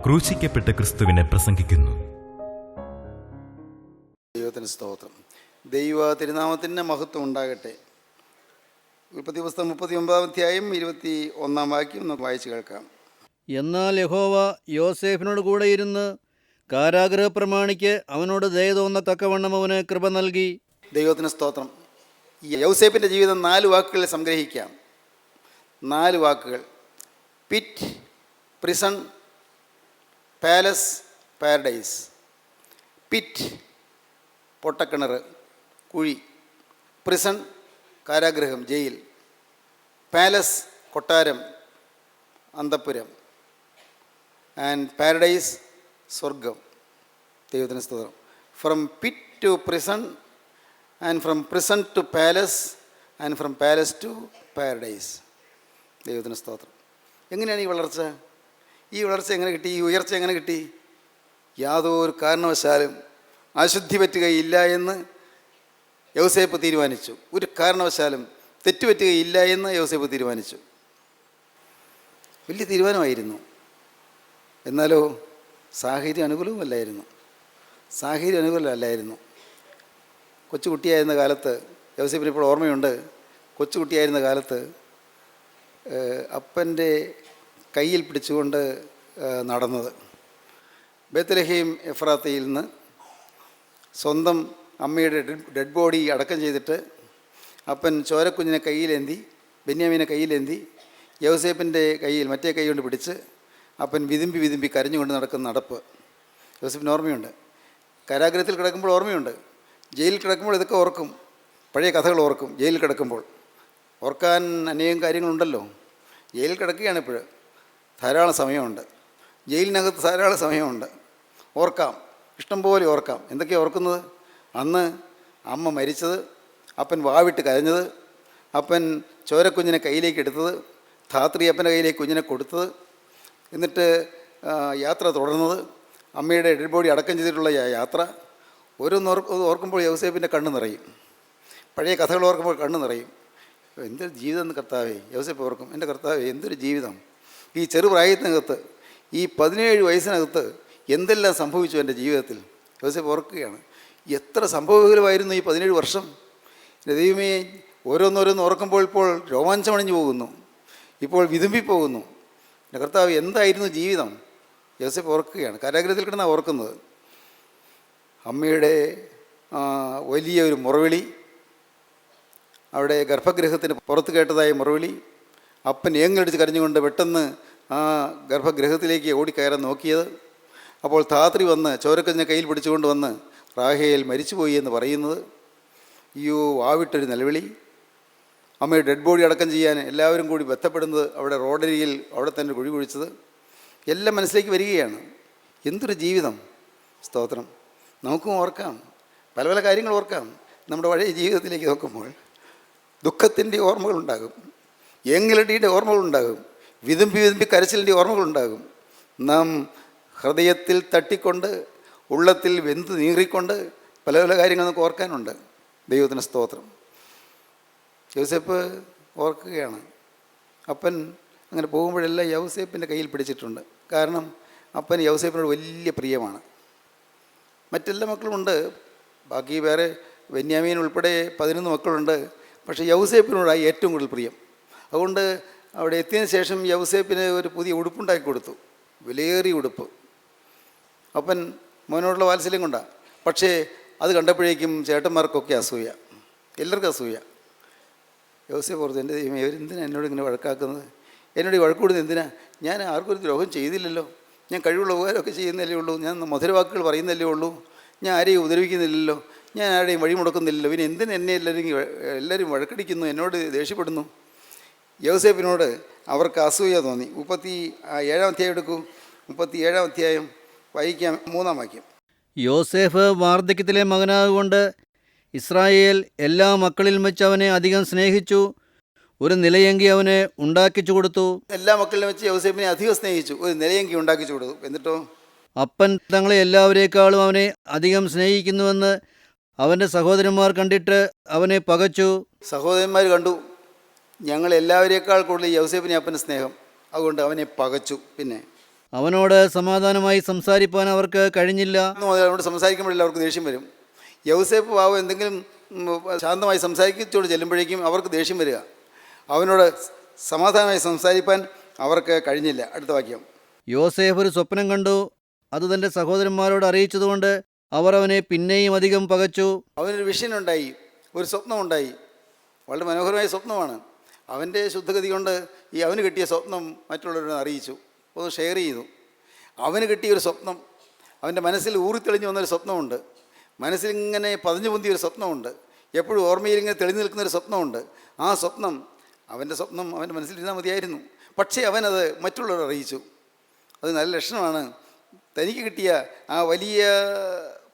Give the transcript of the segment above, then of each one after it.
ക്രൂശിക്കപ്പെട്ട ക്രിസ്തുവിനെ പ്രസംഗിക്കുന്നു. ദൈവത്തിന് സ്തോത്രം. ദൈവ തിരുനാമത്തിന് മഹത്വം ഉണ്ടാകട്ടെ. ഉൽപ്പത്തി പുസ്തകം 39 അധ്യായം 21 വാക്യം നമുക്ക് വായിച്ചു കേൾക്കാം. എന്നാൽ യഹോവ യോസേഫിനോട് കൂടെ ഇരുന്ന് കാരാഗൃഹ പ്രമാണിക്ക് അവനോട് ദയ തോന്നത്തക്കവണ്ണം അവന് കൃപ നൽകി. ദൈവത്തിന് സ്തോത്രം. യൗസേപ്പിൻ്റെ ജീവിതം 4 വാക്കുകളിൽ സംഗ്രഹിക്കാം. 4 വാക്കുകൾ: pit, prison, palace, paradise. Pit പൊട്ടക്കിണർ, കുഴി. Prison കാരാഗൃഹം, jail. പാലസ് കൊട്ടാരം, അന്തഃപുരം. ആൻഡ് പാരഡൈസ് സ്വർഗം. ദൈവത്തിന് സ്തോത്രം. From pit to prison, and from prison to palace, and from palace to paradise. ദൈവത്തിന് സ്തോത്രം. എങ്ങനെയാണ് ഈ വളർച്ച? ഈ വളർച്ച എങ്ങനെ കിട്ടി? ഈ ഉയർച്ച എങ്ങനെ കിട്ടി? യാതൊരു കാരണവശാലും അശുദ്ധി പറ്റുകയില്ല എന്ന് യൗസേപ്പ് തീരുമാനിച്ചു. ഒരു കാരണവശാലും തെറ്റുപറ്റുകയില്ല എന്ന് യൗസേപ്പ് തീരുമാനിച്ചു. വലിയ തീരുമാനമായിരുന്നു. എന്നാലോ സാഹചര്യം അനുകൂലമല്ലായിരുന്നു. കൊച്ചുകുട്ടിയായിരുന്ന കാലത്ത്, യൗസേപ്പിന് ഇപ്പോൾ ഓർമ്മയുണ്ട്, കൊച്ചുകുട്ടിയായിരുന്ന കാലത്ത് അപ്പൻ്റെ കയ്യിൽ പിടിച്ചുകൊണ്ട് നടന്നത്. ബേത്ലഹേം എഫ്രാത്തയിൽ നിന്ന് സ്വന്തം അമ്മയുടെ ഡെഡ് ബോഡി അടക്കം ചെയ്തിട്ട് അപ്പൻ ചോരക്കുഞ്ഞിനെ കയ്യിലേന്തി, ബെന്യാമീനെ കയ്യിലേന്തി, യൗസേപ്പിൻ്റെ കയ്യിൽ മറ്റേ കൈ കൊണ്ട് പിടിച്ച് അപ്പൻ വിതുമ്പി കരഞ്ഞുകൊണ്ട് നടക്കുന്ന നടപ്പ് യൗസേപ്പിന് ഓർമ്മയുണ്ട്. കാരാഗൃഹത്തിൽ കിടക്കുമ്പോൾ ഓർമ്മയുണ്ട്. ജയിലിൽ കിടക്കുമ്പോൾ ഇതൊക്കെ ഓർക്കും. പഴയ കഥകൾ ഓർക്കും. ജയിലിൽ കിടക്കുമ്പോൾ ഓർക്കാൻ അനേകം കാര്യങ്ങളുണ്ടല്ലോ. ജയിലിൽ കിടക്കുകയാണ് ഇപ്പോൾ. ധാരാളം സമയമുണ്ട്. ജയിലിനകത്ത് ധാരാളം സമയമുണ്ട്. ഓർക്കാം, ഇഷ്ടംപോലെ ഓർക്കാം. എന്തൊക്കെയാണ് ഓർക്കുന്നത്? അന്ന് അമ്മ മരിച്ചത്, അപ്പൻ വാവിട്ട് കരഞ്ഞത്, അപ്പൻ ചോരക്കുഞ്ഞിനെ കയ്യിലേക്ക് എടുത്തത്, ധാത്രി അപ്പൻ്റെ കയ്യിലേക്ക് കുഞ്ഞിനെ കൊടുത്തത്, എന്നിട്ട് യാത്ര തുടർന്നത്, അമ്മയുടെ ഡെഡ് ബോഡി അടക്കം ചെയ്തിട്ടുള്ള യാത്ര. ഓർക്കുമ്പോൾ യൗസേപ്പിൻ്റെ കണ്ണ് നിറയും. പഴയ കഥകൾ ഓർക്കുമ്പോൾ കണ്ണ് നിറയും. എന്തൊരു ജീവിതം എന്ന് കർത്താവേ! യൗസേപ്പ് ഓർക്കും, എൻ്റെ കർത്താവേ എന്തൊരു ജീവിതം! ഈ ചെറുപ്രായത്തിനകത്ത്, ഈ 17 വയസ്സിനകത്ത് എന്തെല്ലാം സംഭവിച്ചു എൻ്റെ ജീവിതത്തിൽ. യൗസേപ്പ് ഓർക്കുകയാണ്. എത്ര സംഭവവികലമായിരുന്നു ഈ 17 വർഷം. ദൈവമേ, ഓരോന്നോരോന്ന് ഓർക്കുമ്പോൾ ഇപ്പോൾ രോമാഞ്ചമണിഞ്ഞു പോകുന്നു, ഇപ്പോൾ വിതുമ്പിപ്പോകുന്നു. എൻ്റെ കർത്താവ്, എന്തായിരുന്നു ജീവിതം! യൗസേപ്പ് ഓർക്കുകയാണ്. കാരാഗൃഹത്തിൽ കിടന്നാണ് ഓർക്കുന്നത്. അമ്മയുടെ വലിയൊരു മുറവിളി, അവിടെ ഗർഭഗൃഹത്തിന് പുറത്ത് കേട്ടതായ മുറവിളി. അപ്പൻ ഏങ്ങടിച്ച് കരഞ്ഞുകൊണ്ട് പെട്ടെന്ന് ആ ഗർഭഗൃഹത്തിലേക്ക് ഓടിക്കയറാൻ നോക്കിയത്. അപ്പോൾ ധാത്രി വന്ന് ചോരക്കുഞ്ഞിനെ കയ്യിൽ പിടിച്ചുകൊണ്ട് വന്ന് റാഹേൽ മരിച്ചുപോയി എന്ന് പറയുന്നത്. അയ്യോ, ആവിട്ടൊരു നിലവിളി. അമ്മയുടെ ഡെഡ് ബോഡി അടക്കം ചെയ്യാൻ എല്ലാവരും കൂടി ബന്ധപ്പെടുന്നത്, അവിടെ റോഡരികിൽ അവിടെ തന്നെ കുഴി കുഴിച്ചത്. എല്ലാം മനസ്സിലേക്ക് വരികയാണ്. എന്തൊരു ജീവിതം! സ്തോത്രം. നമുക്കും ഓർക്കാം, പല പല കാര്യങ്ങൾ ഓർക്കാം. നമ്മുടെ പഴയ ജീവിതത്തിലേക്ക് നോക്കുമ്പോൾ ദുഃഖത്തിൻ്റെ ഓർമ്മകളുണ്ടാകും, ഏങ്ങലടിയുടെ ഓർമ്മകളുണ്ടാകും, വിതുമ്പി കരച്ചിലിൻ്റെ ഓർമ്മകളുണ്ടാകും. നാം ഹൃദയത്തിൽ തട്ടിക്കൊണ്ട്, ഉള്ളത്തിൽ വെന്ത് നീറിക്കൊണ്ട് പല പല കാര്യങ്ങൾ നമുക്ക് ഓർക്കാനുണ്ട്. ദൈവത്തിന് സ്തോത്രം. യൗസേപ്പ് ഓർക്കുകയാണ്. അപ്പൻ അങ്ങനെ പോകുമ്പോഴെല്ലാം യൗസേപ്പിൻ്റെ കയ്യിൽ പിടിച്ചിട്ടുണ്ട്. കാരണം അപ്പൻ യൗസേപ്പിനോട് വലിയ പ്രിയമാണ്. മറ്റെല്ലാ മക്കളുമുണ്ട്, ബാക്കി വേറെ ബെന്യാമീൻ ഉൾപ്പെടെ 11 മക്കളുണ്ട്. പക്ഷേ യൗസേപ്പിനോടായി ഏറ്റവും കൂടുതൽ പ്രിയം. അതുകൊണ്ട് അവിടെ എത്തിയതിന് ശേഷം യൗസേപ്പിന് ഒരു പുതിയ ഉടുപ്പുണ്ടാക്കി കൊടുത്തു, വിലയേറിയ ഉടുപ്പ്. അപ്പൻ മോനോടുള്ള വാത്സല്യം കൊണ്ടാണ്. പക്ഷേ അത് കണ്ടപ്പോഴേക്കും ചേട്ടന്മാർക്കൊക്കെ അസൂയ, എല്ലാവർക്കും അസൂയ. യൗസേപ്പ് ഓർത്തു, എൻ്റെ ദൈവമേ, ഇവരെന്തിനാണ് എന്നോട് ഇങ്ങനെ വഴക്കാക്കുന്നത്? എന്നോട് ഈ വഴക്ക് കൊടുത്ത് എന്തിനാ? ഞാൻ ആർക്കും ഒരു ദ്രോഹം ചെയ്തില്ലല്ലോ. ഞാൻ കഴിവുള്ള ഉപകാരമൊക്കെ ചെയ്യുന്നതല്ലേ ഉള്ളൂ. ഞാൻ മധുരവാക്കുകൾ പറയുന്നതല്ലേ ഉള്ളൂ. ഞാൻ ആരെയും ഉപദ്രവിക്കുന്നില്ലല്ലോ. ഞാൻ ആരുടെയും വഴി മുടക്കുന്നില്ലല്ലോ. പിന്നെ എന്തിന് എന്നെ എല്ലാവരും വഴക്കടിക്കുന്നു, എന്നോട് ദേഷ്യപ്പെടുന്നു? യൗസേപ്പിനോട് അവർക്ക് അസൂയ തോന്നി. 37 അധ്യായം എടുക്കൂ. 37 അധ്യായം വായിക്കാം, 3 വാക്യം. യോസേഫ് വാർദ്ധക്യത്തിലെ മകനാകൊണ്ട് ഇസ്രായേൽ എല്ലാ മക്കളിലും വെച്ച് അവനെ അധികം സ്നേഹിച്ചു. ഒരു നിലയങ്കി അവനെ ഉണ്ടാക്കിച്ചു കൊടുത്തു. എല്ലാ മക്കളിലും വെച്ച് യൗസേപ്പിനെ അധികം സ്നേഹിച്ചു, ഒരു നിലയങ്കി ഉണ്ടാക്കിച്ചു കൊടുത്തു. എന്നിട്ടോ അപ്പൻ തങ്ങളെ എല്ലാവരേക്കാളും അവനെ അധികം സ്നേഹിക്കുന്നുവെന്ന് അവൻ്റെ സഹോദരന്മാർ കണ്ടിട്ട് അവനെ പകച്ചു. സഹോദരന്മാർ കണ്ടു, ഞങ്ങൾ എല്ലാവരേക്കാൾ കൂടുതൽ യൗസേപ്പിനെ അപ്പന് സ്നേഹം, അതുകൊണ്ട് അവനെ പകച്ചു. പിന്നെ അവനോട് സമാധാനമായി സംസാരിപ്പാൻ അവർക്ക് കഴിഞ്ഞില്ല. അവനോട് സംസാരിക്കുമ്പോഴല്ല അവർക്ക് ദേഷ്യം വരും. യൗസേപ്പ് പാവം എന്തെങ്കിലും ശാന്തമായി സംസാരിച്ചോട് ചെല്ലുമ്പോഴേക്കും അവർക്ക് ദേഷ്യം വരിക. അവനോട് സമാധാനമായി സംസാരിപ്പാൻ അവർക്ക് കഴിഞ്ഞില്ല. അടുത്ത വാക്യം. യോസേഫ് ഒരു സ്വപ്നം കണ്ടു. അത് തൻ്റെ സഹോദരന്മാരോട് അറിയിച്ചതുകൊണ്ട് അവർ അവനെ പിന്നെയും അധികം പകച്ചു. അവനൊരു വിഷൻ ഉണ്ടായി, ഒരു സ്വപ്നമുണ്ടായി. വളരെ മനോഹരമായ സ്വപ്നമാണ്. അവൻ്റെ ശുദ്ധഗതി കൊണ്ട് അവന് കിട്ടിയ സ്വപ്നം മറ്റുള്ളവരെ അറിയിച്ചു, ഒന്ന് ഷെയർ ചെയ്തു. അവന് കിട്ടിയൊരു സ്വപ്നം, അവൻ്റെ മനസ്സിൽ ഊറിത്തെളിഞ്ഞു വന്നൊരു സ്വപ്നമുണ്ട്. മനസ്സിലിങ്ങനെ പതിഞ്ഞു പൊന്തിയൊരു സ്വപ്നമുണ്ട്. എപ്പോഴും ഓർമ്മയിൽ ഇങ്ങനെ തെളിഞ്ഞു നിൽക്കുന്നൊരു സ്വപ്നമുണ്ട്. ആ സ്വപ്നം അവൻ്റെ മനസ്സിലിരുന്നാൽ മതിയായിരുന്നു. പക്ഷേ അവനത് മറ്റുള്ളവരെ അറിയിച്ചു. അത് നല്ല ലക്ഷണമാണ്. തനിക്ക് കിട്ടിയ ആ വലിയ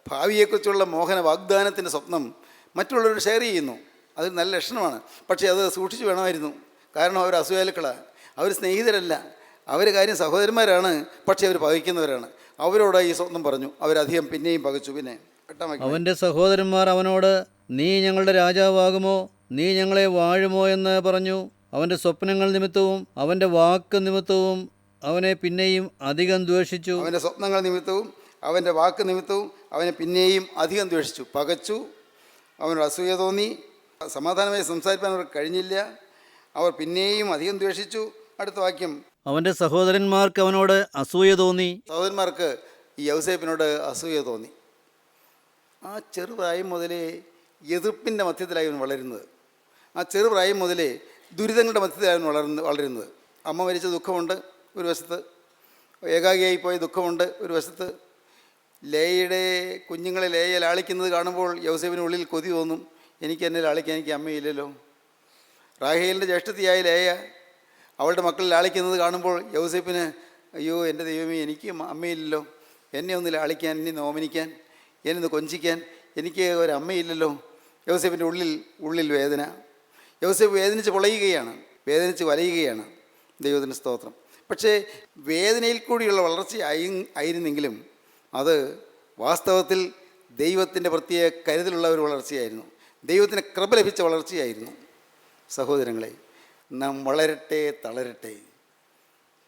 ഭാവിയെക്കുറിച്ചുള്ള മോഹന വാഗ്ദാനത്തിൻ്റെ സ്വപ്നം മറ്റുള്ളവരോട് ഷെയർ ചെയ്യുന്നു. അത് നല്ല ലക്ഷണമാണ്. പക്ഷേ അത് സൂക്ഷിച്ചു വേണമായിരുന്നു. കാരണം അവർ അസൂയാലുക്കളാണ്, അവർ സ്നേഹിതരല്ല, അവർ കാര്യം സഹോദരന്മാരാണ്. പക്ഷേ അവർ പകയ്ക്കുന്നവരാണ്. അവരോട് ഈ സ്വപ്നം പറഞ്ഞു. അവരധികം പിന്നെയും പകച്ചു. പിന്നെ അവൻ്റെ സഹോദരന്മാർ അവനോട്, നീ ഞങ്ങളുടെ രാജാവാകുമോ, നീ ഞങ്ങളെ വാഴുമോ എന്ന് പറഞ്ഞു. അവൻ്റെ സ്വപ്നങ്ങൾ നിമിത്തവും അവൻ്റെ വാക്ക് നിമിത്തവും അവനെ പിന്നെയും അധികം ദ്വേഷിച്ചു. അവൻ്റെ സ്വപ്നങ്ങൾ നിമിത്തവും അവൻ്റെ വാക്ക് നിമിത്തവും അവനെ പിന്നെയും അധികം ദ്വേഷിച്ചു, പകച്ചു. അവനോട് അസൂയ തോന്നി. സമാധാനമായി സംസാരിക്കാൻ അവർക്ക് കഴിഞ്ഞില്ല. അവർ പിന്നെയും അധികം ദ്വേഷിച്ചു. അടുത്ത വാക്യം. അവൻ്റെ സഹോദരന്മാർക്ക് അവനോട് അസൂയ തോന്നി. സഹോദരന്മാർക്ക് ഈ യൗസേപ്പിനോട് അസൂയ തോന്നി. ആ ചെറുപ്രായം മുതലേ എതിർപ്പിൻ്റെ മധ്യത്തിലായി അവൻ വളരുന്നത്. ആ ചെറുപ്രായം മുതലേ ദുരിതങ്ങളുടെ മധ്യത്തിലായി അവൻ വളരുന്നത്. അമ്മ മരിച്ച ദുഃഖമുണ്ട് ഒരു വശത്ത്, ഏകാഗിയായി പോയ ദുഃഖമുണ്ട് ഒരു വശത്ത്. ലേയയുടെ കുഞ്ഞുങ്ങളെ ലേയ ലാളിക്കുന്നത് കാണുമ്പോൾ യൗസേപ്പിനുള്ളിൽ കൊതി തോന്നും, എനിക്ക് എന്നെ ലാളിക്കാൻ എനിക്ക് അമ്മയില്ലല്ലോ. റാഹേലിൻ്റെ ജ്യേഷ്ഠത്തിയായ ലേയ അവളുടെ മക്കൾ ലാളിക്കുന്നത് കാണുമ്പോൾ യൗസേപ്പിന്, അയ്യോ എൻ്റെ ദൈവമേ, എനിക്ക് അമ്മയില്ലല്ലോ, എന്നെ ഒന്ന് ലാളിക്കാൻ, എന്നെ നോമനിക്കാൻ, എന്നെ ഒന്ന് കൊഞ്ചിക്കാൻ എനിക്ക് ഒരമ്മയില്ലല്ലോ. യൗസേപ്പിൻ്റെ ഉള്ളിൽ വേദന. യൗസേപ്പ് വേദനിച്ച് പൊളയുകയാണ്, വേദനിച്ച് വലയുകയാണ്. ദൈവത്തിൻ്റെ സ്തോത്രം. പക്ഷേ വേദനയിൽ കൂടിയുള്ള വളർച്ച ആയിരുന്നെങ്കിലും അത് വാസ്തവത്തിൽ ദൈവത്തിൻ്റെ പ്രത്യേക കരുതലുള്ള ഒരു വളർച്ചയായിരുന്നു. ദൈവത്തിന് കൃപ ലഭിച്ച വളർച്ചയായിരുന്നു. സഹോദരങ്ങളെ, നാം വളരട്ടെ തളരട്ടെ,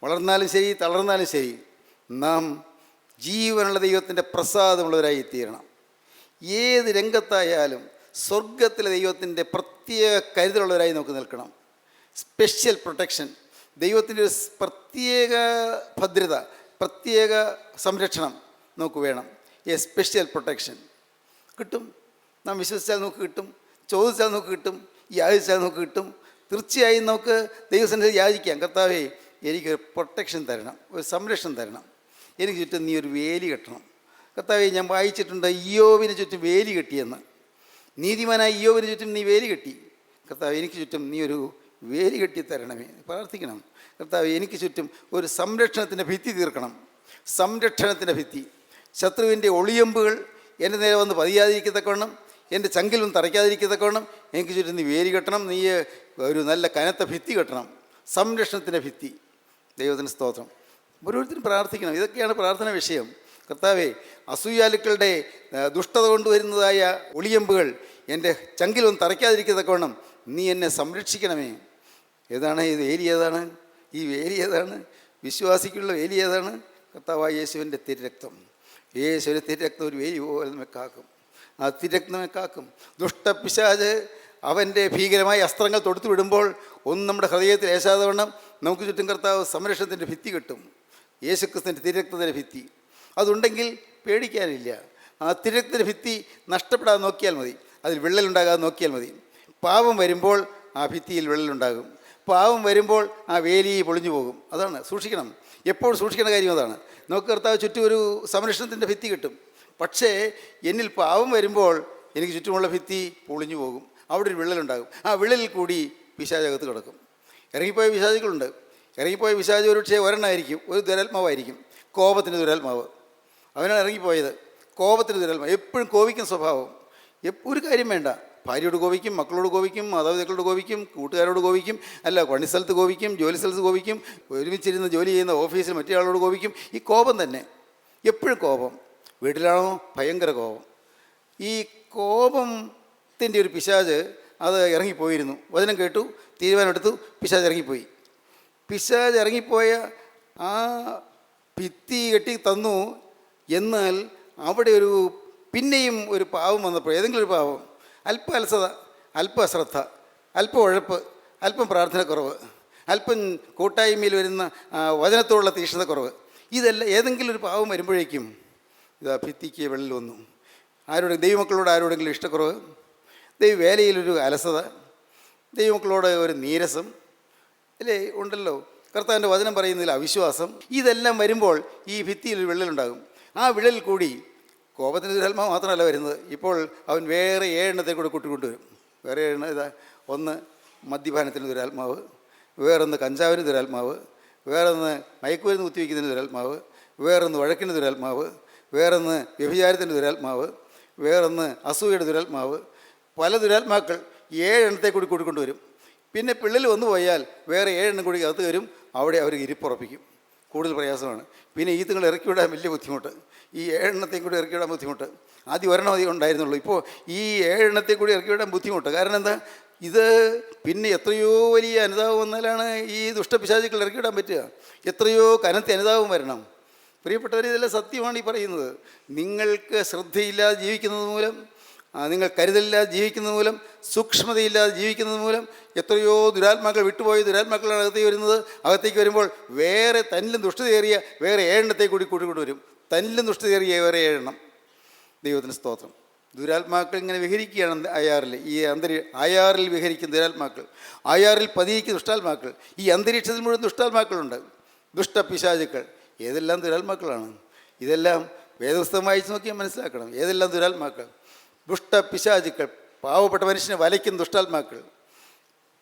വളർന്നാലും ശരി തളർന്നാലും ശരി, നാം ജീവനുള്ള ദൈവത്തിൻ്റെ പ്രസാദമുള്ളവരായി തീരണം. ഏത് രംഗത്തായാലും സ്വർഗത്തിലെ ദൈവത്തിൻ്റെ പ്രത്യേക കരുതലുള്ളവരായി നമുക്ക് നിൽക്കണം. സ്പെഷ്യൽ പ്രൊട്ടക്ഷൻ, ദൈവത്തിൻ്റെ ഒരു പ്രത്യേക ഭദ്രത, പ്രത്യേക സംരക്ഷണം നമുക്ക് വേണം. സ്പെഷ്യൽ പ്രൊട്ടക്ഷൻ കിട്ടും. നാം വിശ്വസിച്ചാൽ നമുക്ക് കിട്ടും, ചോദിച്ചാൽ നമുക്ക് കിട്ടും, യാചിച്ചാൽ നമുക്ക് കിട്ടും. തീർച്ചയായും നമുക്ക് ദൈവസന്നിധിയിൽ യാചിക്കാം, കർത്താവേ എനിക്കൊരു പ്രൊട്ടക്ഷൻ തരണം, ഒരു സംരക്ഷണം തരണം, എനിക്ക് ചുറ്റും നീ ഒരു വേലി കെട്ടണം. കർത്താവേ, ഞാൻ വായിച്ചിട്ടുണ്ട് ഇയ്യോബിന് ചുറ്റും വേലി കെട്ടിയെന്ന്. നീതിമാനായ ഇയ്യോബിന് ചുറ്റും നീ വേലി കെട്ടി. കർത്താവ്, എനിക്ക് ചുറ്റും നീ ഒരു വേലി കെട്ടി തരണമേ. പ്രാർത്ഥിക്കണം, കർത്താവ് എനിക്ക് ചുറ്റും ഒരു സംരക്ഷണത്തിൻ്റെ ഭിത്തി തീർക്കണം. സംരക്ഷണത്തിൻ്റെ ഭിത്തി, ശത്രുവിൻ്റെ ഒളിയമ്പുകൾ എൻ്റെ നേരെ വന്ന് പതിയാതിരിക്കത്തക്കവണ്ണം, എൻ്റെ ചങ്കിലും തറയ്ക്കാതിരിക്കത്തക്കവണ്ണം എനിക്ക് ചുറ്റും നീ വേലി കെട്ടണം. നീ ഒരു നല്ല കനത്ത ഭിത്തി കെട്ടണം, സംരക്ഷണത്തിൻ്റെ ഭിത്തി. ദൈവത്തിന് സ്തോത്രം. ഓരോരുത്തരും പ്രാർത്ഥിക്കണം. ഇതൊക്കെയാണ് പ്രാർത്ഥന വിഷയം. കർത്താവേ, അസൂയാലുക്കളുടെ ദുഷ്ടത കൊണ്ടുവരുന്നതായ ഒളിയമ്പുകൾ എൻ്റെ ചങ്കിലൊന്നും തറയ്ക്കാതിരിക്കത്തക്കവണ്ണം നീ എന്നെ സംരക്ഷിക്കണമേ. ഏതാണ് ഈ വേലി? ഏതാണ് ഈ വേലി? ഏതാണ് വിശ്വാസിക്കുള്ള വേലി? ഏതാണ്? കർത്താവായ യേശുവിൻ്റെ തിരുരക്തം. യേശുവിൻ്റെ തിരുരക്തം ഒരു വേലി പോലെ നമ്മെ കാക്കും. ആ തിരുരക്തം നമ്മെ കാക്കും. ദുഷ്ടപിശാച് അവൻ്റെ ഭീകരമായ അസ്ത്രങ്ങൾ തൊടുത്തു വിടുമ്പോൾ ഒന്നും നമ്മുടെ ഹൃദയത്തിൽ ഏശാതെ വണ്ണം നമുക്ക് ചുറ്റും കർത്താവ് സംരക്ഷണത്തിൻ്റെ ഭിത്തി കിട്ടും. യേശുക്രിസ്തുവിൻ്റെ തിരുരക്തത്തിൻ്റെ ഭിത്തി അതുണ്ടെങ്കിൽ പേടിക്കാനില്ല. ആ തിരുരക്തത്തിൻ്റെ ഭിത്തി നഷ്ടപ്പെടാതെ നോക്കിയാൽ മതി, അതിൽ വിള്ളലുണ്ടാകാതെ നോക്കിയാൽ മതി. പാപം വരുമ്പോൾ ആ ഭിത്തിയിൽ വിള്ളലുണ്ടാകും. പാപം വരുമ്പോൾ ആ വേലി പൊളിഞ്ഞു പോകും. അതാണ് സൂക്ഷിക്കണം, എപ്പോഴും സൂക്ഷിക്കേണ്ട കാര്യം അതാണ്. നമുക്ക് കർത്താവ് ചുറ്റും ഒരു സംരക്ഷണത്തിൻ്റെ ഭിത്തി കിട്ടും. പക്ഷേ എന്നിൽ പാപം വരുമ്പോൾ എനിക്ക് ചുറ്റുമുള്ള ഭിത്തി പൊളിഞ്ഞു പോകും, അവിടെ ഒരു വിള്ളലുണ്ടാകും. ആ വിള്ളലിൽ കൂടി പിശാചകത്ത് കിടക്കും. ഇറങ്ങിപ്പോയ പിശാചുകളുണ്ട്. ഇറങ്ങിപ്പോയ പിശാച് ഒരു പക്ഷേ ഒരെണ്ണമായിരിക്കും, ഒരു ദുരാത്മാവായിരിക്കും, കോപത്തിൻ്റെ ദുരാത്മാവ്. അവനാണ് ഇറങ്ങിപ്പോയത്, കോപത്തിൻ്റെ ദുരാത്മാവ്. എപ്പോഴും കോപിക്കുന്ന സ്വഭാവം. ഒരു കാര്യം വേണ്ട, ഭാര്യയോട് കോപിക്കും, മക്കളോട് കോപിക്കും, മാതാപിതാക്കളോട് കോപിക്കും, കൂട്ടുകാരോട് കോപിക്കും, അല്ല പണിസ്ഥലത്ത് കോപിക്കും, ജോലി സ്ഥലത്ത് കോപിക്കും, ഒരുമിച്ചിരുന്ന് ജോലി ചെയ്യുന്ന ഓഫീസിൽ മറ്റേ ആളോട് കോപിക്കും. ഈ കോപം തന്നെ, എപ്പോഴും കോപം. വീട്ടിലാണോ ഭയങ്കര കോപം. ഈ കോപത്തിൻ്റെ ഒരു പിശാച് അത് ഇറങ്ങിപ്പോയിരുന്നു. വചനം കേട്ടു, തീരുമാനമെടുത്തു, പിശാച് ഇറങ്ങിപ്പോയി. പിശാച് ഇറങ്ങിപ്പോയ ആ ഭിത്തി കെട്ടി തന്നു. എന്നാൽ അവിടെ പിന്നെയും ഒരു പാവം വന്നപ്പോൾ, ഏതെങ്കിലും ഒരു പാവം, അല്പ അലസത, അല്പ അശ്രദ്ധ, അല്പം ഉഴപ്പ്, അല്പം പ്രാർത്ഥനക്കുറവ്, അല്പം കൂട്ടായ്മയിൽ വരുന്ന വചനത്തോടുള്ള തീക്ഷ്ണതക്കുറവ്, ഇതെല്ലാം ഏതെങ്കിലും ഒരു പാവം വരുമ്പോഴേക്കും ഇതാ ഭിത്തിക്ക് വെള്ളിൽ വന്നു. ദൈവമക്കളോട് ആരോടെങ്കിലും ഇഷ്ടക്കുറവ്, വേലയിലൊരു അലസത, ദൈവമക്കളോട് ഒരു നീരസം, അല്ലേ ഉണ്ടല്ലോ, കർത്താവിൻ്റെ വചനം പറയുന്നതിൽ അവിശ്വാസം, ഇതെല്ലാം വരുമ്പോൾ ഈ ഭിത്തിയിൽ ഒരു വിള്ളലുണ്ടാകും. ആ വിള്ളലിൽ കൂടി കോപത്തിൻ്റെ ദുരാത്മാവ് മാത്രമല്ല വരുന്നത്, ഇപ്പോൾ അവൻ വേറെ 7 എണ്ണത്തെ കൂടെ കൂട്ടിക്കൊണ്ടുവരും. വേറെ 7 ഇതാ: ഒന്ന് മദ്യപാനത്തിന് ദുരാത്മാവ്, വേറൊന്ന് കഞ്ചാവിന് ദുരാത്മാവ്, വേറൊന്ന് മയക്കുമരുന്ന് കുത്തിവയ്ക്കുന്നതിന് ദുരാത്മാവ്, വേറൊന്ന് വഴക്കിന് ദുരാത്മാവ്, വേറൊന്ന് വ്യഭിചാരത്തിൻ്റെ ദുരാത്മാവ്, വേറൊന്ന് അസൂയയുടെ ദുരാത്മാവ്. പല ദുരാത്മാക്കൾ 7 എണ്ണത്തെ കൂടി കൂട്ടിക്കൊണ്ടുവരും. പിന്നെ പിള്ളൽ വന്നു പോയാൽ വേറെ 7 എണ്ണം കൂടി അകത്ത് വരും. അവിടെ അവർ ഇരിപ്പുറപ്പിക്കും. കൂടുതൽ പ്രയാസമാണ്. പിന്നെ ഈത്തുങ്ങൾ ഇറക്കി വിടാൻ വലിയ ബുദ്ധിമുട്ട്. ഈ 7 എണ്ണത്തെയും കൂടി ഇറക്കി വിടാൻ ബുദ്ധിമുട്ട്. ആദ്യം 1 എണ്ണം അധികം ഉണ്ടായിരുന്നുള്ളൂ. ഇപ്പോൾ ഈ 7 എണ്ണത്തെ കൂടി ഇറക്കി വിടാൻ ബുദ്ധിമുട്ട്. കാരണം എന്താ? ഇത് പിന്നെ എത്രയോ വലിയ അനുതാപം വന്നാലാണ് ഈ ദുഷ്ടപിശാചുക്കൾ ഇറക്കി വിടാൻ പറ്റുക. എത്രയോ കനത്ത അനുതാപം വരണം. പ്രിയപ്പെട്ടവർ, ഇതെല്ലാം സത്യമാണ് ഈ പറയുന്നത്. നിങ്ങൾക്ക് ശ്രദ്ധയില്ലാതെ ജീവിക്കുന്നത് മൂലം, നിങ്ങൾ കരുതലില്ലാതെ ജീവിക്കുന്നത് മൂലം, സൂക്ഷ്മതയില്ലാതെ ജീവിക്കുന്നത് മൂലം എത്രയോ ദുരാത്മാക്കൾ വിട്ടുപോയ ദുരാത്മാക്കളാണ് അകത്തേക്ക് വരുന്നത്. അകത്തേക്ക് വരുമ്പോൾ വേറെ തന്നിലും ദുഷ്ടതയേറിയ വേറെ 7 എണ്ണത്തെ കൂടി കൂട്ടിക്കൊണ്ടുവരും. തന്നിലും ദുഷ്ടതയേറിയ വേറെ 7 എണ്ണം. ദൈവത്തിന് സ്തോത്രം. ദുരാത്മാക്കൾ ഇങ്ങനെ വിഹരിക്കുകയാണ് അയാറിൽ. ഈ അയാറിൽ വിഹരിക്കുന്ന ദുരാത്മാക്കൾ, അയാറിൽ പതിയിരിക്കുന്ന ദുഷ്ടാത്മാക്കൾ. ഈ അന്തരീക്ഷത്തിൽ മുഴുവൻ ദുഷ്ടാത്മാക്കളുണ്ട്, ദുഷ്ടപിശാചുക്കൾ. ഏതെല്ലാം ദുരാത്മാക്കളാണ്? ഇതെല്ലാം വേദപുസ്തകം വായിച്ച് നോക്കിയാൽ മനസ്സിലാക്കണം. ഏതെല്ലാം ദുരാത്മാക്കൾ? ദുഷ്ടപിശാചുക്കൾ, പാവപ്പെട്ട മനുഷ്യനെ വലയ്ക്കുന്ന ദുഷ്ടാത്മാക്കൾ,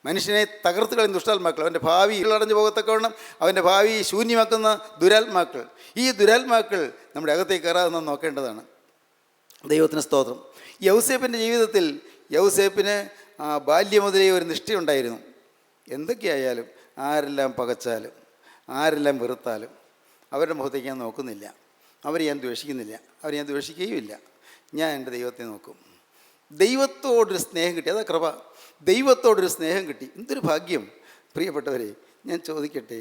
മനുഷ്യനെ തകർത്ത് കളയുന്ന ദുഷ്ടാത്മാക്കൾ, അവൻ്റെ ഭാവി അടഞ്ഞു പോകത്തക്കവണ്ണം അവൻ്റെ ഭാവി ശൂന്യമാക്കുന്ന ദുരാത്മാക്കൾ. ഈ ദുരാത്മാക്കൾ നമ്മുടെ അകത്തേക്ക് കയറാതെ നാം നോക്കേണ്ടതാണ്. ദൈവത്തിന് സ്തോത്രം. യൗസേപ്പിൻ്റെ ജീവിതത്തിൽ യൗസേപ്പിന് ബാല്യം മുതലേ ഒരു നിഷ്ഠയുണ്ടായിരുന്നു. എന്തൊക്കെയായാലും, ആരെല്ലാം പകച്ചാലും, ആരെല്ലാം വെറുത്താലും അവരുടെ മുഖത്തേക്ക് ഞാൻ നോക്കുന്നില്ല. അവരെ ഞാൻ ദ്വേഷിക്കുന്നില്ല, അവരെ ഞാൻ ദ്വേഷിക്കുകയുമില്ല. ഞാൻ എൻ്റെ ദൈവത്തെ നോക്കും. ദൈവത്തോടൊരു സ്നേഹം കിട്ടി. അതാ കൃപ. ദൈവത്തോടൊരു സ്നേഹം കിട്ടി. എന്തൊരു ഭാഗ്യം! പ്രിയപ്പെട്ടവരെ, ഞാൻ ചോദിക്കട്ടെ,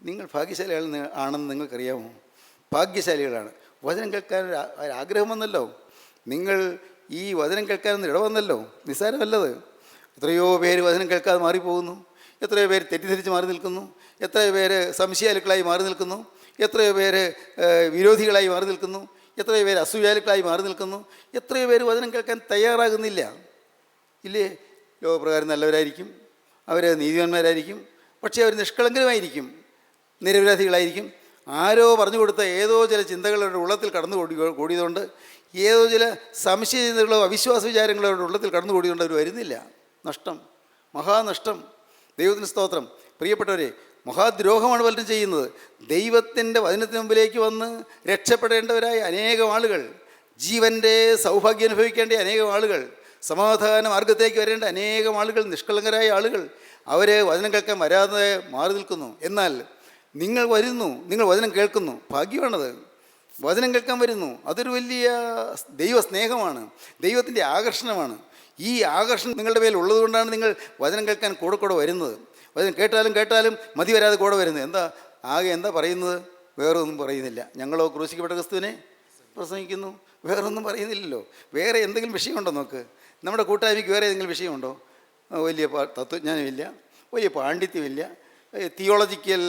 നിങ്ങൾ ഭാഗ്യശാലികളാണെന്ന് നിങ്ങൾക്കറിയാമോ? ഭാഗ്യശാലികളാണ്. വചനം കേൾക്കാൻ ആഗ്രഹം വന്നല്ലോ. നിങ്ങൾ ഈ വചനം കേൾക്കാനൊന്നും ഇടവന്നല്ലോ. നിസ്സാരമല്ലത്. എത്രയോ പേര് വചനം കേൾക്കാതെ മാറിപ്പോകുന്നു. എത്രയോ പേര് തെറ്റിദ്ധരിച്ച് മാറി നിൽക്കുന്നു. എത്രയോ പേര് സംശയാലുക്കളായി മാറി നിൽക്കുന്നു. എത്രയോ പേര് വിരോധികളായി മാറി നിൽക്കുന്നു. എത്രയോ പേര് അസൂയാലുക്കളായി മാറി നിൽക്കുന്നു. എത്രയോ പേര് വചനം കേൾക്കാൻ തയ്യാറാകുന്നില്ല. ഇല്ലേ? ലോകപ്രകാരം നല്ലവരായിരിക്കും, അവർ നീതിമാന്മാരായിരിക്കും, പക്ഷേ അവർ നിഷ്കളങ്കരമായിരിക്കും, നിരപരാധികളായിരിക്കും. ആരോ പറഞ്ഞു കൊടുത്ത ഏതോ ചില ചിന്തകളുടെ ഉള്ളത്തിൽ കടന്നു കൂടിയതുകൊണ്ട്, ഏതോ ചില സംശയ ചിന്തകളോ അവിശ്വാസ വിചാരങ്ങളോ അവരുടെ ഉള്ളത്തിൽ കടന്നു കൂടിയതുകൊണ്ട് അവർ വരുന്നില്ല. നഷ്ടം, മഹാനഷ്ടം. ദൈവത്തിന് സ്തോത്രം. പ്രിയപ്പെട്ടവരെ, മഹാദ്രോഹമാണ് പലരും ചെയ്യുന്നത്. ദൈവത്തിൻ്റെ വചനത്തിന് മുമ്പിലേക്ക് വന്ന് രക്ഷപ്പെടേണ്ടവരായ അനേകം ആളുകൾ, ജീവൻ്റെ സൗഭാഗ്യം അനുഭവിക്കേണ്ട അനേകം ആളുകൾ, സമാധാന മാർഗത്തേക്ക് വരേണ്ട അനേകം ആളുകൾ, നിഷ്കളങ്കരായ ആളുകൾ, അവർ വചനം കേൾക്കാൻ വരാതെ മാറി നിൽക്കുന്നു. എന്നാൽ നിങ്ങൾ വരുന്നു, നിങ്ങൾ വചനം കേൾക്കുന്നു. ഭാഗ്യമാണത്. വചനം കേൾക്കാൻ വരുന്നു, അതൊരു വലിയ ദൈവസ്നേഹമാണ്, ദൈവത്തിൻ്റെ ആകർഷണമാണ്. ഈ ആകർഷണം നിങ്ങളുടെ മേൽ ഉള്ളതുകൊണ്ടാണ് നിങ്ങൾ വചനം കേൾക്കാൻ കൂടെ വരുന്നത്. വചനം കേട്ടാലും മതി വരാതെ കൂടെ വരുന്നത്. എന്താ പറയുന്നത്? വേറെ ഒന്നും പറയുന്നില്ല. ഞങ്ങളോ ക്രൂശിക്കപ്പെട്ട ക്രിസ്തുവിനെ പ്രസംഗിക്കുന്നു. വേറൊന്നും പറയുന്നില്ലല്ലോ. വേറെ എന്തെങ്കിലും വിഷയമുണ്ടോ? നോക്ക്, നമ്മുടെ കൂട്ടായ്മയ്ക്ക് വേറെ ഏതെങ്കിലും വിഷയമുണ്ടോ? വലിയ തത്വജ്ഞാനമില്ല, വലിയ പാണ്ഡിത്യമില്ല, തിയോളജിക്കൽ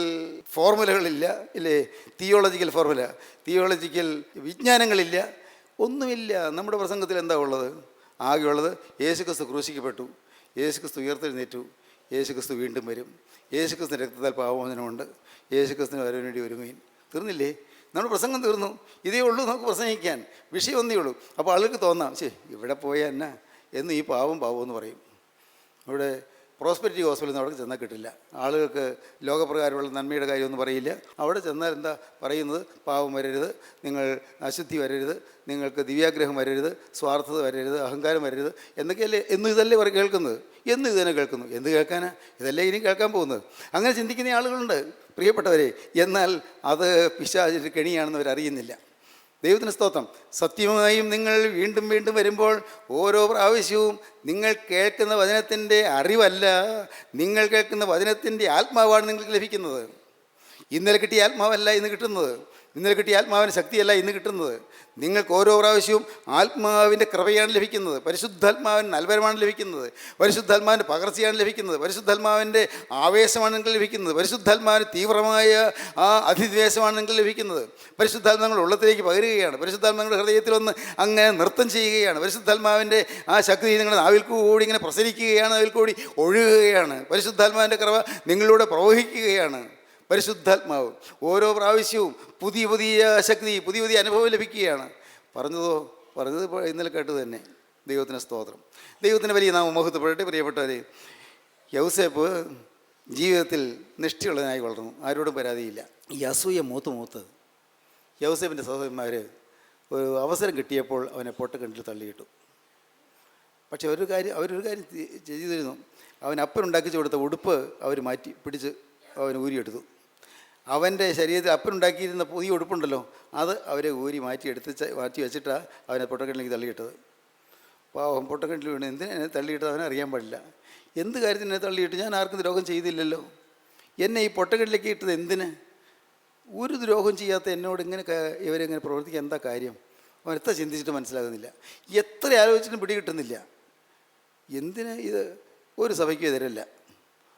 ഫോർമുലകളില്ല, ഇല്ലേ? തിയോളജിക്കൽ ഫോർമുല, തിയോളജിക്കൽ വിജ്ഞാനങ്ങളില്ല, ഒന്നുമില്ല. നമ്മുടെ പ്രസംഗത്തിൽ എന്താ ഉള്ളത്? ആകെയുള്ളത് യേശുക്രിസ്തു ക്രൂശിക്കപ്പെട്ടു, യേശുക്രിസ്തു ഉയർത്തെഴുന്നേറ്റു, യേശുക്രിസ്തു വീണ്ടും വരും, യേശുക്രിസ്തുവിൻ്റെ രക്തത്താൽ പാപമോചനമുണ്ട്, യേശുക്രിസ്തുവിന് വരാൻ വേണ്ടി ഒരുങ്ങുകയും. തീർന്നില്ലേ? നമ്മുടെ പ്രസംഗം തീർന്നു. ഇതേ ഉള്ളൂ നമുക്ക് പ്രസംഗിക്കാൻ. വിഷയം ഒന്നേ ഉള്ളൂ. അപ്പോൾ ആളുകൾക്ക് തോന്നാം, ഇവിടെ പോയാൽ എന്നാ എന്ന് ഈ പാവം എന്ന് പറയും. ഇവിടെ പ്രോസ്പെരിറ്റി ഹോസ്പിറ്റലിൽ നിന്ന് അവിടെ ചെന്നാൽ കിട്ടില്ല. ആളുകൾക്ക് ലോകപ്രകാരമുള്ള നന്മയുടെ കാര്യമൊന്നും പറയില്ല. അവിടെ ചെന്നാൽ എന്താ പറയുന്നത്? പാവം വരരുത്, നിങ്ങൾ അശുദ്ധി വരരുത്, നിങ്ങൾക്ക് ദിവ്യാഗ്രഹം വരരുത്, സ്വാർത്ഥത വരരുത്, അഹങ്കാരം വരരുത് എന്നൊക്കെയല്ലേ ഇതല്ലേ കേൾക്കുന്നത്. ഇത് തന്നെ കേൾക്കുന്നു. എന്ത് കേൾക്കാനാ? ഇതല്ലേ ഇനി കേൾക്കാൻ പോകുന്നത്. അങ്ങനെ ചിന്തിക്കുന്ന ആളുകളുണ്ട് പ്രിയപ്പെട്ടവരെ. എന്നാൽ അത് പിശാചിൻ്റെ കെണിയാണെന്ന് അവരറിയുന്നില്ല. ദൈവത്തിന് സ്തോത്രം. സത്യമായും നിങ്ങൾ വീണ്ടും വീണ്ടും വരുമ്പോൾ ഓരോ പ്രാവശ്യവും നിങ്ങൾ കേൾക്കുന്ന വചനത്തിൻ്റെ അറിവല്ല, നിങ്ങൾ കേൾക്കുന്ന വചനത്തിൻ്റെ ആത്മാവാണ് നിങ്ങൾക്ക് ലഭിക്കുന്നത്. ഇന്നലെ കിട്ടിയ ആത്മാവല്ല ഇന്ന് കിട്ടുന്നത്. ഇന്നലെ കിട്ടിയ ആത്മാവിൻ്റെ ശക്തിയല്ല ഇന്ന് കിട്ടുന്നത്. നിങ്ങൾക്ക് ഓരോ പ്രാവശ്യവും ആത്മാവിൻ്റെ കൃപയാണ് ലഭിക്കുന്നത്. പരിശുദ്ധാത്മാവിന് നൽവരമാണ് ലഭിക്കുന്നത്. പരിശുദ്ധാത്മാവിൻ്റെ പകർച്ചയാണ് ലഭിക്കുന്നത്. പരിശുദ്ധാത്മാവിൻ്റെ ആവേശമാണ് നിങ്ങൾക്ക് ലഭിക്കുന്നത്. പരിശുദ്ധാത്മാവിന് തീവ്രമായ ആ അധിദ്വേഷമാണ് നിങ്ങൾക്ക് ലഭിക്കുന്നത്. പരിശുദ്ധാത്മാവിൻ്റെ ഉള്ളത്തിലേക്ക് പകരുകയാണ്. പരിശുദ്ധാത്മാവിൻ്റെ ഹൃദയത്തിൽ വന്ന് അങ്ങനെ നൃത്തം ചെയ്യുകയാണ്. പരിശുദ്ധാത്മാവിൻ്റെ ആ ശക്തി നിങ്ങളുടെ നാവിൽ കൂടി ഇങ്ങനെ പ്രസരിക്കുകയാണ്, നാവിൽ കൂടി ഒഴുകുകയാണ്. പരിശുദ്ധാത്മാവിൻ്റെ കൃപ നിങ്ങളിലൂടെ പ്രവഹിക്കുകയാണ്. പരിശുദ്ധാത്മാവ് ഓരോ പ്രാവശ്യവും പുതിയ പുതിയ ശക്തി, പുതിയ പുതിയ അനുഭവം ലഭിക്കുകയാണ്. പറഞ്ഞത് ഇന്നലെ കേട്ടത് തന്നെ. ദൈവത്തിന് സ്തോത്രം. ദൈവത്തിന് വലിയ നാമം മഹത്വപ്പെടട്ടെ. പ്രിയപ്പെട്ടവരെ, യൗസേപ്പ് ജീവിതത്തിൽ നിഷ്ഠയുള്ളതിനായി വളർന്നു. ആരോടും പരാതിയില്ല. ഈ അസൂയ മൂത്ത് യൗസേപ്പിൻ്റെ സഹോദരന്മാർ ഒരു അവസരം കിട്ടിയപ്പോൾ അവനെ പൊട്ടക്കിണറ്റിൽ തള്ളിയിട്ടു. പക്ഷെ അവരൊരു കാര്യം ചെയ്തിരുന്നു. അവൻ അപ്പനുണ്ടാക്കി കൊടുത്ത ഉടുപ്പ് അവർ പിടിച്ച് അവൻ ഊരിയെടുത്തു. അവൻ്റെ ശരീരത്തിൽ അപ്പനുണ്ടാക്കിയിരുന്ന പുതിയ ഉടുപ്പുണ്ടല്ലോ, അത് അവരെ ഊരി മാറ്റി വെച്ചിട്ടാണ് അവനെ പൊട്ടക്കിണറ്റിലേക്ക് തള്ളിയിട്ടത്. പാവം പൊട്ടക്കിണറ്റിൽ വീണ്. എന്തിനാ തള്ളിയിട്ടത് അവനെ അറിയാൻ പാടില്ല. എന്ത് കാര്യത്തിന് എന്നെ തള്ളിയിട്ട്? ഞാൻ ആർക്കും ദ്രോഹം ചെയ്തില്ലല്ലോ. എന്നെ ഈ പൊട്ടക്കിണറ്റിലേക്ക് ഇട്ടത് എന്തിന്? ഒരു ദ്രോഹം ചെയ്യാത്ത എന്നോട് ഇവരെങ്ങനെ പ്രവർത്തിക്കാൻ എന്താ കാര്യം? അവൻ എത്ര ചിന്തിച്ചിട്ട് മനസ്സിലാകുന്നില്ല. എത്ര ആലോചിച്ചിട്ടും പിടികിട്ടുന്നില്ല. എന്തിന് ഇത്? ഒരു സഭയ്ക്കും എതിരല്ല,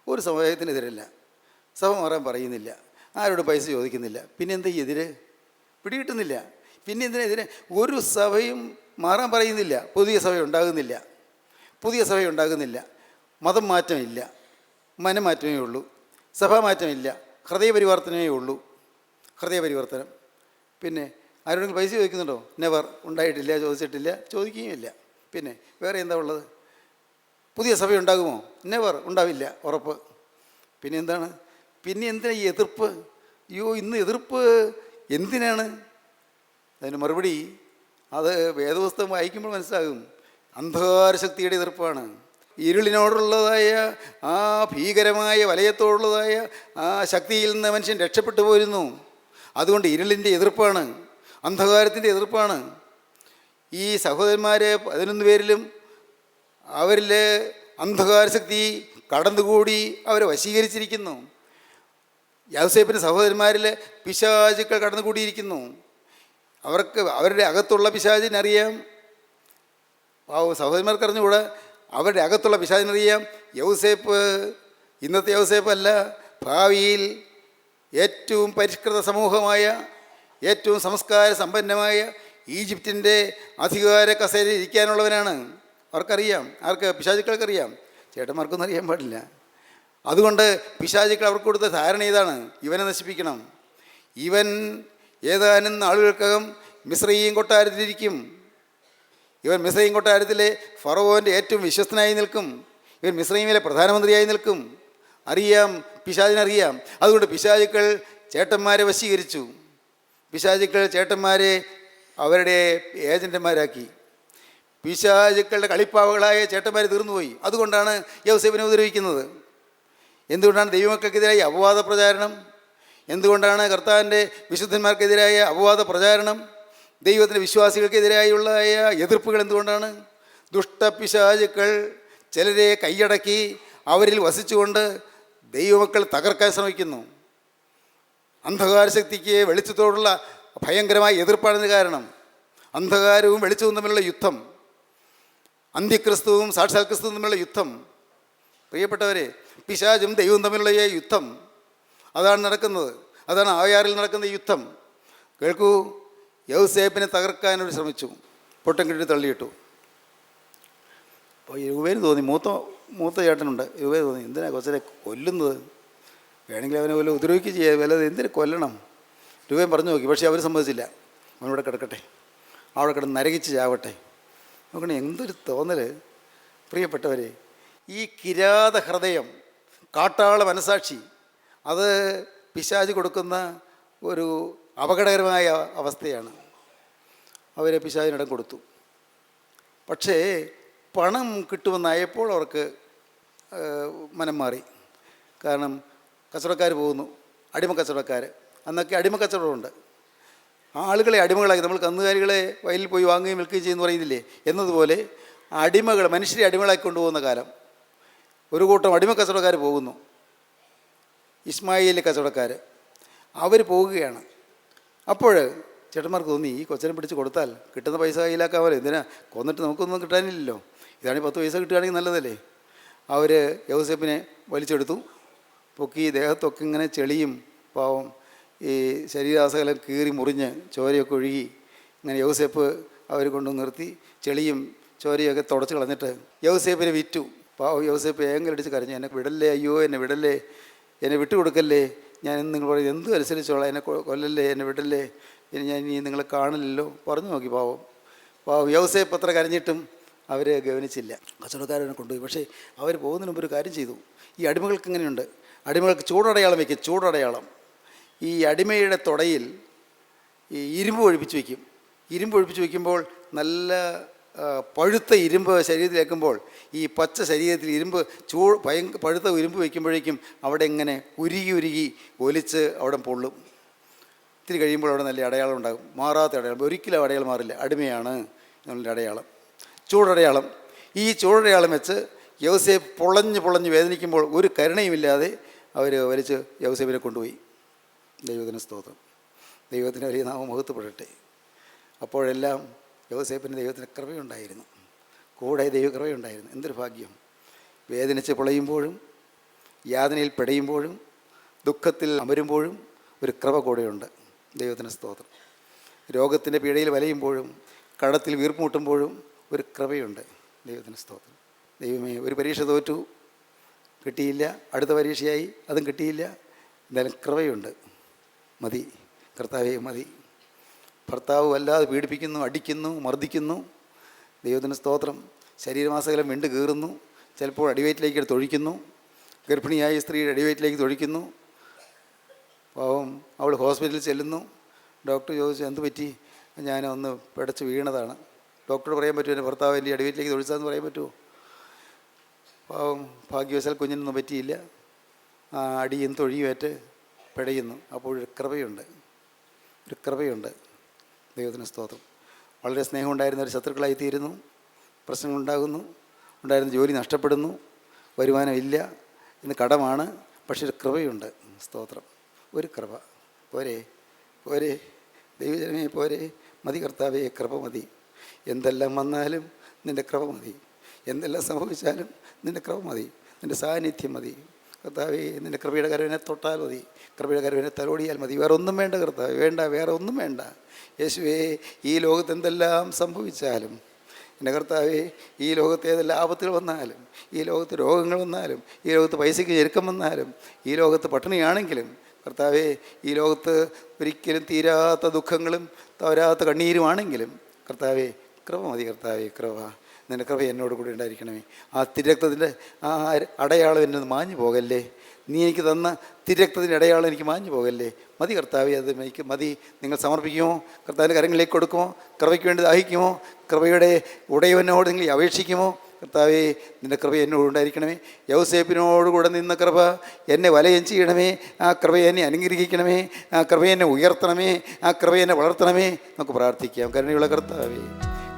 ഒരു സമുദായത്തിനെതിരല്ല. സഭ മാറാൻ പറയുന്നില്ല, ആരോട് പൈസ ചോദിക്കുന്നില്ല. പിന്നെ എന്താ എതിര്? പിടികിട്ടുന്നില്ല. പിന്നെ എന്തിനെതിരെ? ഒരു സഭയും മാറാൻ പറയുന്നില്ല. പുതിയ സഭ ഉണ്ടാകുന്നില്ല. മതം മാറ്റമില്ല, മനമാറ്റമേ ഉള്ളൂ. സഭാമാറ്റമില്ല, ഹൃദയപരിവർത്തനമേ ഉള്ളൂ. ഹൃദയപരിവർത്തനം. പിന്നെ ആരോടെങ്കിലും പൈസ ചോദിക്കുന്നുണ്ടോ? നെവർ. ഉണ്ടായിട്ടില്ല, ചോദിച്ചിട്ടില്ല, ചോദിക്കുകയുമില്ല. പിന്നെ വേറെ എന്താ ഉള്ളത്? പുതിയ സഭ ഉണ്ടാകുമോ? നെവർ. ഉണ്ടാവില്ല, ഉറപ്പ്. പിന്നെ എന്താണ്? പിന്നെ എന്തിനാ ഈ എതിർപ്പ്? അയ്യോ, ഇന്ന് എതിർപ്പ് എന്തിനാണ്? അതിന് മറുപടി അത് വേദപുസ്തകം വായിക്കുമ്പോൾ മനസ്സിലാകും. അന്ധകാര ശക്തിയുടെ എതിർപ്പാണ്. ഇരുളിനോടുള്ളതായ ആ ഭീകരമായ വലയത്തോടുള്ളതായ ആ ശക്തിയിൽ നിന്ന് മനുഷ്യൻ രക്ഷപ്പെട്ടു പോരുന്നു. അതുകൊണ്ട് ഇരുളിൻ്റെ എതിർപ്പാണ്, അന്ധകാരത്തിൻ്റെ എതിർപ്പാണ്. ഈ സഹോദരന്മാരെ 11 പേരിലും അവരിൽ അന്ധകാര ശക്തി കടന്നുകൂടി അവരെ വശീകരിച്ചിരിക്കുന്നു. യൗസേപ്പിൻ്റെ സഹോദരന്മാരിൽ പിശാചുക്കൾ കടന്നുകൂടിയിരിക്കുന്നു. അവരുടെ അകത്തുള്ള പിശാചിനറിയാം. സഹോദരന്മാർക്ക് അറിഞ്ഞുകൂടാ, അവരുടെ അകത്തുള്ള പിശാചിനറിയാം. യൗസേപ്പ് ഇന്നത്തെ യൗസേപ്പല്ല, ഭാവിയിൽ ഏറ്റവും പരിഷ്കൃത സമൂഹമായ, ഏറ്റവും സംസ്കാര സമ്പന്നമായ ഈജിപ്തിൻ്റെ അധികാര കസേരയിൽ ഇരിക്കാനുള്ളവനാണ്. അവർക്കറിയാം. ആർക്ക്? പിശാചുക്കൾക്കറിയാം. ചേട്ടന്മാർക്കൊന്നും അറിയാൻ പാടില്ല. അതുകൊണ്ട് പിശാചുക്കൾ അവർക്ക് കൊടുത്ത ധാരണ ഇതാണ്: ഇവനെ നശിപ്പിക്കണം. ഇവൻ ഏതാനും നാളുകൾക്കകം മിസ്രയീം കൊട്ടാരത്തിലിരിക്കും. ഇവൻ മിസ്രയീം കൊട്ടാരത്തിലെ ഫറവോൻ്റെ ഏറ്റവും വിശ്വസ്തനായി നിൽക്കും. ഇവൻ മിസ്രയീമിലെ പ്രധാനമന്ത്രിയായി നിൽക്കും. അറിയാം, പിശാചിനറിയാം. അതുകൊണ്ട് പിശാചുക്കൾ ചേട്ടന്മാരെ വശീകരിച്ചു. പിശാചുക്കൾ ചേട്ടന്മാരെ അവരുടെ ഏജൻറ്റന്മാരാക്കി. പിശാചുക്കളുടെ കളിപ്പാവകളായ ചേട്ടന്മാർ തീർന്നുപോയി. അതുകൊണ്ടാണ് യൗസേപ്പിനെ ഉപദ്രവിക്കുന്നത്. എന്തുകൊണ്ടാണ് ദൈവമക്കൾക്കെതിരായ അപവാദ പ്രചാരണം? എന്തുകൊണ്ടാണ് കർത്താവിൻ്റെ വിശുദ്ധന്മാർക്കെതിരായ അപവാദ പ്രചാരണം? ദൈവത്തിൻ്റെ വിശ്വാസികൾക്കെതിരായുള്ള എതിർപ്പുകൾ എന്തുകൊണ്ടാണ്? ദുഷ്ടപിശാചുക്കൾ ചിലരെ കൈയടക്കി അവരിൽ വസിച്ചുകൊണ്ട് ദൈവമക്കൾ തകർക്കാൻ ശ്രമിക്കുന്നു. അന്ധകാര ശക്തിക്ക് വെളിച്ചത്തോടുള്ള ഭയങ്കരമായ എതിർപ്പാണ് കാരണം. അന്ധകാരവും വെളിച്ചവും തമ്മിലുള്ള യുദ്ധം, അന്ത്യക്രിസ്തുവും സാക്ഷാൽ ക്രിസ്തുവും തമ്മിലുള്ള യുദ്ധം. പ്രിയപ്പെട്ടവരെ, പിശാചും ദൈവവും തമ്മിലുള്ള ഈ യുദ്ധം അതാണ് നടക്കുന്നത്. അതാണ് ആയാറിൽ നടക്കുന്ന യുദ്ധം. കേൾക്കൂ, യൗസേപ്പിനെ തകർക്കാൻ അവർ ശ്രമിച്ചു, പൊട്ടൻകിട്ടി തള്ളിയിട്ടു. അപ്പോൾ യുവേന് തോന്നി, മൂത്ത ചേട്ടനുണ്ട്, യുവേന് തോന്നി, എന്തിനാ കൊച്ചനെ കൊല്ലുന്നത്? വേണമെങ്കിൽ അവനെ വല്ല ഉപദ്രവിക്കുക ചെയ്യാം, വല്ലത് എന്തിനു കൊല്ലണം? രൂപയും പറഞ്ഞു നോക്കി. പക്ഷേ അവർ സമ്മതിച്ചില്ല. അവനിവിടെ കിടക്കട്ടെ, അവിടെ കിടന്ന് നരകിച്ച് ചാവട്ടെ. നോക്കണേ, എന്തൊരു തോന്നൽ പ്രിയപ്പെട്ടവരെ. ഈ കിരാത ഹൃദയം, കാട്ടാള മനസാക്ഷി, അത് പിശാച് കൊടുക്കുന്ന ഒരു അപകടകരമായ അവസ്ഥയാണ്. അവരെ പിശാചിനിടം കൊടുത്തു. പക്ഷേ പണം കിട്ടുമെന്നായപ്പോൾ അവർക്ക് മനം മാറി. കാരണം കച്ചവടക്കാർ പോകുന്നു, അടിമക്കച്ചവടക്കാർ. അന്നൊക്കെ അടിമക്കച്ചവടമുണ്ട്. ആളുകളെ അടിമകളാക്കി, നമ്മൾ കന്നുകാലികളെ വയലിൽ പോയി വാങ്ങുകയും വിൽക്കുകയും ചെയ്യുമെന്ന് പറയുന്നില്ലേ, എന്നതുപോലെ അടിമകൾ, മനുഷ്യരെ അടിമകളാക്കി കൊണ്ടുപോകുന്ന കാലം. ഒരു കൂട്ടം അടിമക്കച്ചവടക്കാർ പോകുന്നു, ഇസ്മായേലി കച്ചവടക്കാർ. അവർ പോവുകയാണ്. അപ്പോൾ ചേട്ടന്മാർക്ക് തോന്നി ഈ കൊച്ചനെ പിടിച്ച് കൊടുത്താൽ കിട്ടുന്ന പൈസ കയ്യിലാക്കാമല്ലോ, എന്തിനാ കൊന്നിട്ട് നമുക്കൊന്നും കിട്ടാനില്ലല്ലോ, ഇതാണെങ്കിൽ 10 പൈസ കിട്ടുകയാണെങ്കിൽ നല്ലതല്ലേ. അവർ യൗസേപ്പിനെ വലിച്ചെടുത്തു, പൊക്കി ദേഹത്തൊക്കെ ഇങ്ങനെ ചെളിയും പാവം ഈ ശരീരാസകലം കീറി മുറിഞ്ഞ് ചോരയൊക്കെ ഒഴുകി ഇങ്ങനെ യൗസേപ്പ് അവർ കൊണ്ട് നിർത്തി ചെളിയും ചോരയൊക്കെ തുടച്ച് കളഞ്ഞിട്ട് യൗസേപ്പിനെ വിറ്റു. പാവം യൗസേപ്പ് ഏങ്ങലടിച്ച് കരഞ്ഞു, എന്നെ വിടല്ലേ, അയ്യോ എന്നെ വിടല്ലേ, എന്നെ വിട്ടുകൊടുക്കല്ലേ, ഞാൻ നിങ്ങൾ പറയും എന്തും അനുസരിച്ചോളാം, എന്നെ കൊല്ലല്ലേ, എന്നെ വിടല്ലേ, ഞാൻ ഇനി നിങ്ങളെ കാണില്ലല്ലോ പറഞ്ഞു നോക്കി. പാവം യൗസേപ്പ് അത്ര കരഞ്ഞിട്ടും അവർ ഗവനിച്ചില്ല. കച്ചവടക്കാരനെ കൊണ്ടുപോയി. പക്ഷേ അവർ പോകുന്നതിന് മുമ്പ് ഒരു കാര്യം ചെയ്തു. ഈ അടിമകൾക്ക് ഇങ്ങനെയുണ്ട്, അടിമകൾക്ക് ചൂടടയാളം വയ്ക്കും. ചൂടടയാളം ഈ അടിമയുടെ തുടയിൽ ഈ ഇരുമ്പ് ഒഴിപ്പിച്ച് വയ്ക്കും. ഇരുമ്പ് ഒഴിപ്പിച്ച് വയ്ക്കുമ്പോൾ നല്ല പഴുത്ത ഇരുമ്പ് ശരീരത്തിലേക്കുമ്പോൾ ഈ പച്ച ശരീരത്തിൽ ഇരുമ്പ് പഴുത്ത ഇരുമ്പ് വയ്ക്കുമ്പോഴേക്കും അവിടെ ഇങ്ങനെ ഉരുകി ഒലിച്ച് അവിടെ പൊള്ളും. ഇത്തിരി കഴിയുമ്പോൾ അവിടെ നല്ല അടയാളം ഉണ്ടാകും, മാറാത്ത അടയാളം, ഒരിക്കലും അടയാളം മാറില്ല. അടിമയാണ് എന്നുള്ള അടയാളം, ചൂടടയാളം. ഈ ചൂടടയാളം വെച്ച് യൗസേപ്പ് പൊളഞ്ഞ് വേദനിക്കുമ്പോൾ ഒരു കരുണയുമില്ലാതെ അവർ വലിച്ച് യൗസേപ്പിനെ കൊണ്ടുപോയി. ദൈവത്തിന് സ്തോത്രം, ദൈവത്തിന് വലിയ നാമം മഹത്വപ്പെടട്ടെ. അപ്പോഴെല്ലാം യൗസേപ്പിന് ദൈവത്തിന് കൃപയുണ്ടായിരുന്നു, കൂടെ ദൈവകൃപയുണ്ടായിരുന്നു. എന്തൊരു ഭാഗ്യം! വേദനിച്ച് പൊളയുമ്പോഴും യാതനയിൽ പെടയുമ്പോഴും ദുഃഖത്തിൽ അമരുമ്പോഴും ഒരു കൃപ കൂടെയുണ്ട്. ദൈവത്തിന് സ്തോത്രം. രോഗത്തിൻ്റെ പീഡയിൽ വലയുമ്പോഴും കടത്തിൽ വീർപ്പുമുട്ടുമ്പോഴും ഒരു കൃപയുണ്ട്. ദൈവത്തിന് സ്തോത്രം. ദൈവമേ, ഒരു പരീക്ഷ തോറ്റു, കിട്ടിയില്ല, അടുത്ത പരീക്ഷയായി, അതും കിട്ടിയില്ല, എന്തായാലും കൃപയുണ്ട്, മതി കർത്താവേ മതി. ഭർത്താവ് വല്ലാതെ പീഡിപ്പിക്കുന്നു, അടിക്കുന്നു, മർദ്ദിക്കുന്നു. ദൈവത്തിന് സ്തോത്രം. ശരീരമാസകലം വിണ്ട് കീറുന്നു, ചിലപ്പോൾ അടിവയറ്റിലേക്ക് എടുത്ത് ഒഴിക്കുന്നു, ഗർഭിണിയായ സ്ത്രീയുടെ അടിവയറ്റിലേക്ക് തൊഴിക്കുന്നു. പാവം അവൾ ഹോസ്പിറ്റലിൽ ചെല്ലുന്നു. ഡോക്ടർ ചോദിച്ചു എന്ത് പറ്റി? ഞാനൊന്ന് പിടച്ച് വീണതാണ്. ഡോക്ടറോട് പറയാൻ പറ്റുമോ എൻ്റെ ഭർത്താവ് എൻ്റെ അടിവയറ്റിലേക്ക് തൊഴിച്ചതെന്ന് പറയാൻ പറ്റുമോ? പാവം ഭാഗ്യവശാൽ കുഞ്ഞിനൊന്നും പറ്റിയില്ല. അടിയും തൊഴിയുമേറ്റ് പിടയുന്നു. അപ്പോൾ ഒരു കൃപയുണ്ട്. ദൈവത്തിന് സ്തോത്രം. വളരെ സ്നേഹമുണ്ടായിരുന്ന ഒരു ശത്രുക്കളായിത്തീരുന്നു, പ്രശ്നങ്ങളുണ്ടാകുന്നു, ഉണ്ടായിരുന്ന ജോലി നഷ്ടപ്പെടുന്നു, വരുമാനമില്ല, ഇന്ന് കടമാണ്. പക്ഷേ ഒരു കൃപയുണ്ട്. സ്തോത്രം. ഒരു കൃപ പോരെ ദൈവജനമേ, പോരെ, മതി കർത്താവേ, കൃപ മതി. എന്തെല്ലാം വന്നാലും നിൻ്റെ കൃപ മതി, എന്തെല്ലാം സംഭവിച്ചാലും നിൻ്റെ കൃപ മതി, നിൻ്റെ സാന്നിധ്യം മതി കർത്താവേ. നിൻ്റെ കൃപയുടെ കരവിനെ തൊട്ടാൽ മതി, കൃപയുടെ കരവിനെ തലോടിയാൽ മതി. വേറെ ഒന്നും വേണ്ട കർത്താവേ, വേറെ ഒന്നും വേണ്ട യേശുവേ. ഈ ലോകത്ത് എന്തെല്ലാം സംഭവിച്ചാലും എൻ്റെ കർത്താവേ, ഈ ലോകത്ത് ഏതെല്ലാം ആപത്തുകൾ വന്നാലും, ഈ ലോകത്ത് രോഗങ്ങൾ വന്നാലും, ഈ ലോകത്ത് പൈസയ്ക്ക് ഞെരുക്കം വന്നാലും, ഈ ലോകത്ത് പട്ടിണിയാണെങ്കിലും കർത്താവേ, ഈ ലോകത്ത് ഒരിക്കലും തീരാത്ത ദുഃഖങ്ങളും തോരാത്ത കണ്ണീരുമാണെങ്കിലും കർത്താവേ, കൃപ മതി കർത്താവേ, കൃപ. നിൻ്റെ കൃപ എന്നോട് കൂടി ഉണ്ടായിരിക്കണമേ. ആ തിരക്തത്തിൻ്റെ ആ അടയാളം എന്നത് മാഞ്ഞു പോകല്ലേ. നീ എനിക്ക് തന്ന തിരക്തത്തിൻ്റെ അടയാളം എനിക്ക് മാഞ്ഞു പോകല്ലേ. മതി കർത്താവേ, അത് എനിക്ക് മതി. നിങ്ങൾ സമർപ്പിക്കുമോ? കർത്താവിൻ്റെ കരങ്ങളിലേക്ക് കൊടുക്കുമോ? കൃപയ്ക്ക് വേണ്ടി ദാഹിക്കുമോ? കൃപയുടെ ഉടയവനോട് നിങ്ങൾ അപേക്ഷിക്കുമോ? കർത്താവേ, നിൻ്റെ കൃപ എന്നോട് ഉണ്ടായിരിക്കണമേ. യൗസേപ്പിനോടുകൂടെ നിന്ന കൃപ എന്നെ വലയം ചെയ്യണമേ. ആ കൃപയെ എന്നെ അനുഗ്രഹിക്കണമേ. ആ കൃപയെ എന്നെ ഉയർത്തണമേ. ആ കൃപയെ എന്നെ വളർത്തണമേ. നമുക്ക് പ്രാർത്ഥിക്കാം. കരുണയുള്ള കർത്താവേ,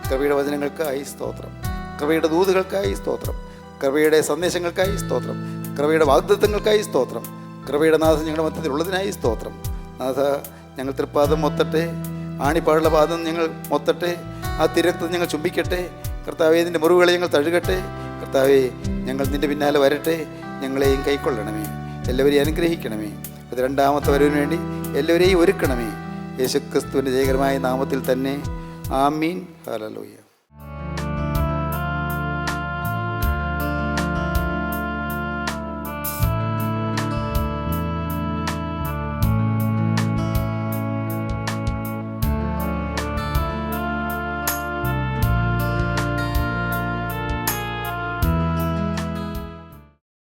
കൃപയുടെ വചനങ്ങൾക്കായി സ്തോത്രം, കൃപയുടെ ദൂതുകൾക്കായി സ്തോത്രം, കൃപയുടെ സന്ദേശങ്ങൾക്കായി സ്തോത്രം, കൃപയുടെ വാഗ്ദത്തങ്ങൾക്കായി സ്തോത്രം, കൃപയുടെ നാഥം ഞങ്ങളുടെ മധ്യത്തിലുള്ളതിനായി സ്തോത്രം. നാഥ, ഞങ്ങൾ തൃപ്പാദം മൊത്തട്ടെ, ആണിപ്പാടുള്ള പാദം ഞങ്ങൾ മൊത്തട്ടെ, ആ തിരക്തം ഞങ്ങൾ ചുംബിക്കട്ടെ. കർത്താവേ, നിൻ്റെ മുറിവുകളെ ഞങ്ങൾ തഴുകട്ടെ. കർത്താവേ, ഞങ്ങൾ നിൻ്റെ പിന്നാലെ വരട്ടെ. ഞങ്ങളെയും കൈക്കൊള്ളണമേ, എല്ലാവരെയും അനുഗ്രഹിക്കണമേ. അത് രണ്ടാമത്തെ വരവിന് വേണ്ടി എല്ലാവരെയും ഒരുക്കണമേ. യേശുക്രിസ്തുവിൻ്റെ ജയകരമായ നാമത്തിൽ തന്നെ. ആമീൻ. ഹല്ലേലൂയ.